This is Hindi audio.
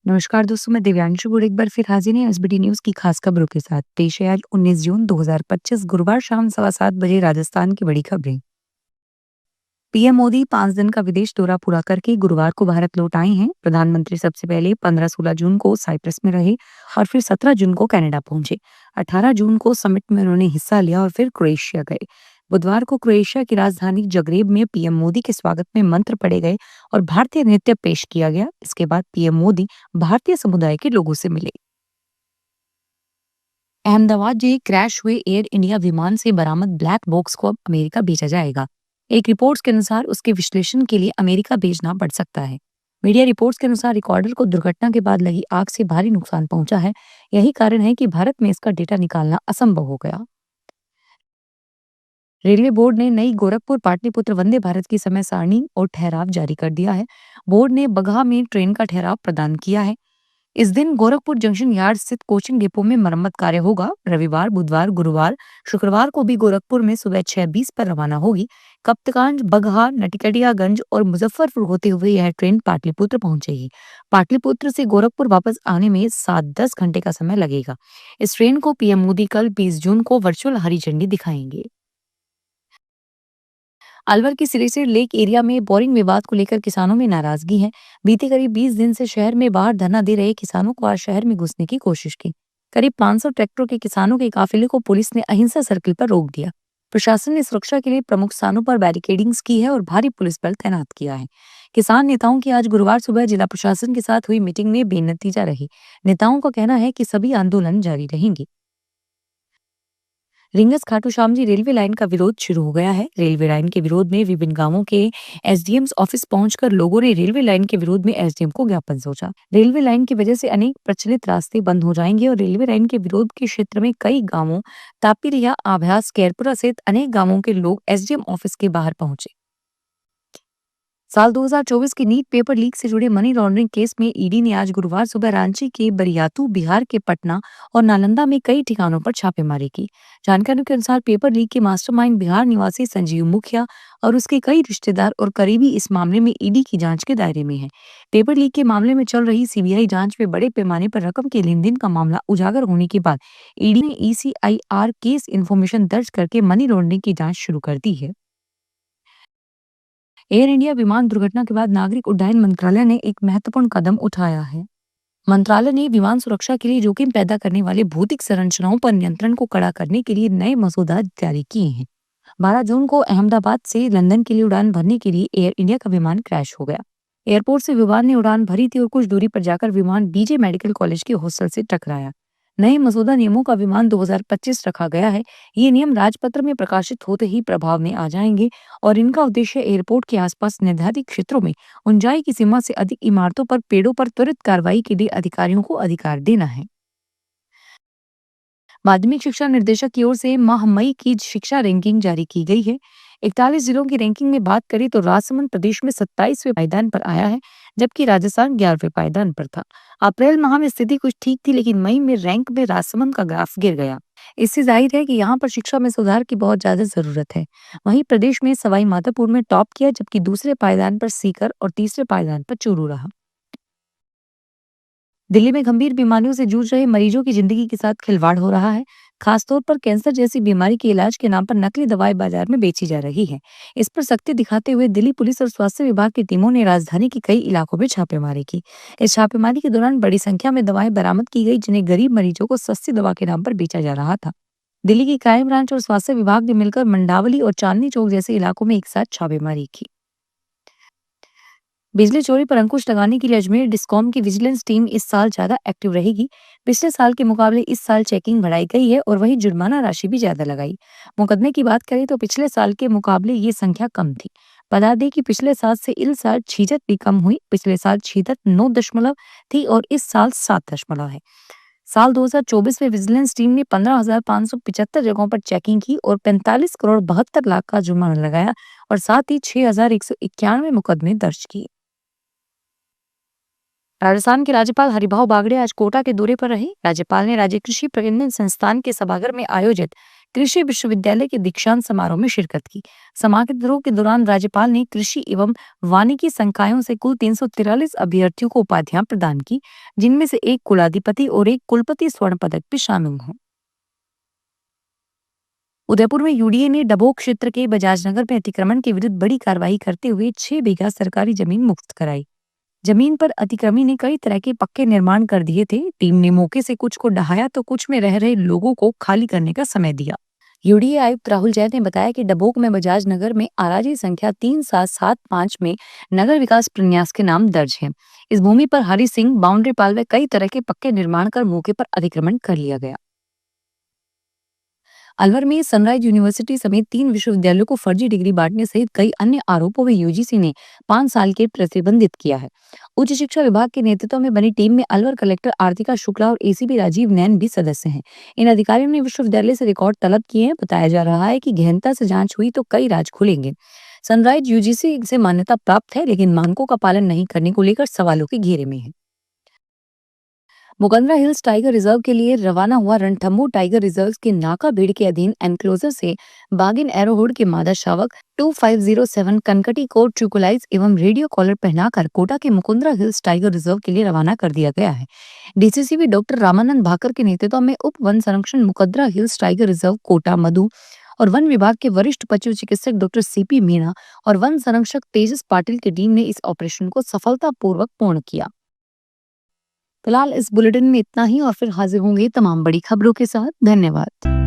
नमस्कार दोस्तों, मैं दिव्यांशु गुड़ एक बार फिर हाजिर है एसबीटी न्यूज की खास खबरों के साथ। पेश है आज 19 जून 2025 गुरुवार शाम 7:15 बजे राजस्थान की बड़ी खबरें। पीएम मोदी 5 दिन का विदेश दौरा पूरा करके गुरुवार को भारत लौट आए हैं। प्रधानमंत्री सबसे पहले 15-16 जून को साइप्रस में रहे और फिर 17 जून को कनाडा पहुंचे। 18 जून को समिट में उन्होंने हिस्सा लिया और फिर क्रोएशिया गए। बुधवार को क्रोएशिया की राजधानी जगरेब में पीएम मोदी के स्वागत में मंत्र पढ़े गए और भारतीय नृत्य पेश किया गया। इसके बाद पीएम मोदी भारतीय समुदाय के लोगों से मिले। अहमदाबाद जे क्रैश हुए एयर इंडिया विमान से बरामद ब्लैक बॉक्स को अब अमेरिका भेजा जाएगा। एक रिपोर्ट्स के अनुसार उसके विश्लेषण के लिए अमेरिका भेजना पड़ सकता है। मीडिया रिपोर्ट्स के अनुसार रिकॉर्डर को दुर्घटना के बाद लगी आग से भारी नुकसान पहुंचा है। यही कारण है कि भारत में इसका डेटा निकालना असंभव हो गया। रेलवे बोर्ड ने नई गोरखपुर पाटलिपुत्र वंदे भारत की समय सारणी और ठहराव जारी कर दिया है। बोर्ड ने बगहा में ट्रेन का ठहराव प्रदान किया है। इस दिन गोरखपुर जंक्शन यार्ड स्थित कोचिंग डिपो में मरम्मत कार्य होगा। रविवार, बुधवार, गुरुवार, शुक्रवार को भी गोरखपुर में सुबह 6:20 पर रवाना होगी। कप्तगांज, बगहा, नटकटियागंज और मुजफ्फरपुर होते हुए यह ट्रेन पाटलिपुत्र पहुंचेगी। पाटलिपुत्र से गोरखपुर वापस आने में 7-10 घंटे का समय लगेगा। इस ट्रेन को पीएम मोदी कल 20 जून को वर्चुअल हरी झंडी दिखाएंगे। अलवर के सिरेसर लेक एरिया में बोरिंग विवाद को लेकर किसानों में नाराजगी है। बीते करीब 20 दिन से शहर में बाहर धरना दे रहे किसानों को आज शहर में घुसने की कोशिश की। करीब 500 ट्रैक्टरों के किसानों के काफिले को पुलिस ने अहिंसा सर्किल पर रोक दिया। प्रशासन ने सुरक्षा के लिए प्रमुख स्थानों पर बैरिकेडिंग्स की है और भारी पुलिस बल तैनात किया है। किसान नेताओं की आज गुरुवार सुबह जिला प्रशासन के साथ हुई मीटिंग में बेनतीजा रही। नेताओं का कहना है कि सभी आंदोलन जारी रहेंगे। Rings Khatu Shyam ji railway line का विरोध शुरू हो गया है। रेलवे लाइन के विरोध में विभिन्न गांवों के एसडीएम्स ऑफिस पहुंचकर लोगों ने रेलवे लाइन के विरोध में एसडीएम को ज्ञापन सौंपा। रेलवे लाइन की वजह से अनेक प्रचलित रास्ते बंद हो जाएंगे और रेलवे लाइन के विरोध के क्षेत्र में कई गांवों तापीरिया, आभ्यास, कैरपुरा सहित अनेक गांवों के लोग एसडीएम ऑफिस के बाहर पहुंचे। साल 2024 की नीट पेपर लीक से जुड़े मनी लॉन्ड्रिंग केस में ईडी ने आज गुरुवार सुबह रांची के बरियातू, बिहार के पटना और नालंदा में कई ठिकानों पर छापेमारी की। जानकारियों के अनुसार पेपर लीक के मास्टरमाइंड बिहार निवासी संजीव मुखिया और उसके कई रिश्तेदार और करीबी इस मामले में ईडी की जांच के दायरे में हैं। पेपर लीक के मामले में चल रही सीबीआई जांच में बड़े पैमाने पर रकम के लेन देन का मामला उजागर होने के बाद ईडी ने ईसीआईआर केस इन्फॉर्मेशन दर्ज करके मनी लॉन्ड्रिंग की जांच शुरू कर दी है। एयर इंडिया विमान दुर्घटना के बाद नागरिक उड्डयन मंत्रालय ने एक महत्वपूर्ण कदम उठाया है। मंत्रालय ने विमान सुरक्षा के लिए जोखिम पैदा करने वाले भौतिक संरचनाओं पर नियंत्रण को कड़ा करने के लिए नए मसौदा जारी किए हैं। 12 जून को अहमदाबाद से लंदन के लिए उड़ान भरने के लिए एयर इंडिया का विमान क्रैश हो गया। एयरपोर्ट से विमान ने उड़ान भरी थी और कुछ दूरी पर जाकर विमान बीजे मेडिकल कॉलेज के हॉस्टल से टकराया। नए मसौदा नियमों का विमान 2025 रखा गया है। ये नियम राजपत्र में प्रकाशित होते ही प्रभाव में आ जाएंगे और इनका उद्देश्य एयरपोर्ट के आसपास निर्धारित क्षेत्रों में ऊंचाई की सीमा से अधिक इमारतों पर पेड़ों पर त्वरित कार्रवाई के लिए अधिकारियों को अधिकार देना है। माध्यमिक शिक्षा निर्देशक की ओर से माह मई की शिक्षा रैंकिंग जारी की गई है। 41 जिलों की रैंकिंग में बात करें तो राजसमंद प्रदेश में 27वें पायदान पर आया है, जबकि राजस्थान 11वें पायदान पर था। अप्रैल माह में स्थिति कुछ ठीक थी, लेकिन मई में रैंक में राजसमंद का ग्राफ गिर गया। इससे जाहिर है कि यहाँ पर शिक्षा में सुधार की बहुत ज्यादा जरूरत है। वहीं प्रदेश में सवाई माधोपुर में टॉप किया, जबकि दूसरे पायदान पर सीकर और तीसरे पायदान पर चूरू रहा। दिल्ली में गंभीर बीमारियों से जूझ रहे मरीजों की जिंदगी के साथ खिलवाड़ हो रहा है। खासतौर पर कैंसर जैसी बीमारी के इलाज के नाम पर नकली दवाएं बाजार में बेची जा रही है। इस पर सख्ती दिखाते हुए दिल्ली पुलिस और स्वास्थ्य विभाग की टीमों ने राजधानी के कई इलाकों में छापेमारी की। इस छापेमारी के दौरान बड़ी संख्या में दवाएं बरामद की गई, जिन्हें गरीब मरीजों को सस्ती दवा के नाम पर बेचा जा रहा था। दिल्ली की क्राइम ब्रांच और स्वास्थ्य विभाग ने मिलकर मंडावली और चांदनी चौक जैसे इलाकों में एक साथ छापेमारी की। बिजली चोरी पर अंकुश लगाने के लिए अजमेर डिस्कॉम की विजिलेंस टीम इस साल ज्यादा एक्टिव रहेगी। पिछले साल के मुकाबले इस साल चेकिंग बढ़ाई गई है और वहीं जुर्माना राशि भी ज्यादा लगाई। मुकदमे की बात करें तो पिछले साल के मुकाबले ये संख्या कम थी। बता दें कि पिछले साल से इस साल छीजत भी कम हुई। पिछले साल छीजत 9 थी और इस साल 7 है। साल 2024 में विजिलेंस टीम ने 15,575 जगहों पर चेकिंग की और 45 करोड़ 72 लाख का जुर्माना लगाया और साथ ही 6,191 मुकदमे दर्ज किए। राजस्थान के राज्यपाल हरिभाऊ बागड़े आज कोटा के दौरे पर रहे। राज्यपाल ने राज्य कृषि प्रबंधन संस्थान के सभागार में आयोजित कृषि विश्वविद्यालय के दीक्षांत समारोह में शिरकत की। समारोह के दौरान राज्यपाल ने कृषि एवं वानिकी संकायों से कुल 343 अभ्यर्थियों को उपाधियां प्रदान की, जिनमें से एक कुलाधिपति और एक कुलपति स्वर्ण पदक भी शामिल हैं। उदयपुर में यूडीए ने डबोक क्षेत्र के बजाजनगर में अतिक्रमण के विरुद्ध बड़ी कार्रवाई करते हुए 6 बीघा सरकारी जमीन मुक्त कराई। जमीन पर अतिक्रमी ने कई तरह के पक्के निर्माण कर दिए थे। टीम ने मौके से कुछ को ढहाया तो कुछ में रह रहे लोगों को खाली करने का समय दिया। यूडीए आयुक्त राहुल जैन ने बताया कि डबोक में बजाज नगर में आराजी संख्या 3775 में नगर विकास प्रन्यास के नाम दर्ज है। इस भूमि पर हरि सिंह बाउंड्री पाल व कई तरह के पक्के निर्माण कर मौके पर अतिक्रमण कर लिया गया। अलवर में सनराइज यूनिवर्सिटी समेत 3 विश्वविद्यालयों को फर्जी डिग्री बांटने सहित कई अन्य आरोपों में यूजीसी ने 5 साल के प्रतिबंधित किया है। उच्च शिक्षा विभाग के नेतृत्व में बनी टीम में अलवर कलेक्टर आरतिका शुक्ला और एसीपी राजीव नैन भी सदस्य हैं। इन अधिकारियों ने विश्वविद्यालय से रिकॉर्ड तलब किए हैं। बताया जा रहा है कि गहनता से जांच हुई तो कई राज खुलेंगे। सनराइज यूजीसी से मान्यता प्राप्त है, लेकिन मानकों का पालन नहीं करने को लेकर सवालों के घेरे में है। मुकंदरा हिल्स टाइगर रिजर्व के लिए रवाना हुआ रणथंभौर टाइगर रिजर्व के नाका भीड़ के अधीन एनक्लोजर से बागिन एरोहुड के मादा शावक 2507 कनकटी कोट ट्रूकोलाइज एवं रेडियो कॉलर पहनाकर कोटा के मुकुंदरा हिल्स टाइगर रिजर्व के लिए रवाना कर दिया गया है। डीसीसीबी डॉक्टर रामानंद भाकर के नेतृत्व में उप वन संरक्षण Mukundra hills tiger reserve Kota मधु और वन विभाग के वरिष्ठ पशु चिकित्सक डॉक्टर सीपी मीणा और वन संरक्षक तेजस पाटिल की टीम ने इस ऑपरेशन को सफलतापूर्वक पूर्ण किया। फिलहाल इस बुलेटिन में इतना ही और फिर हाजिर होंगे तमाम बड़ी खबरों के साथ। धन्यवाद।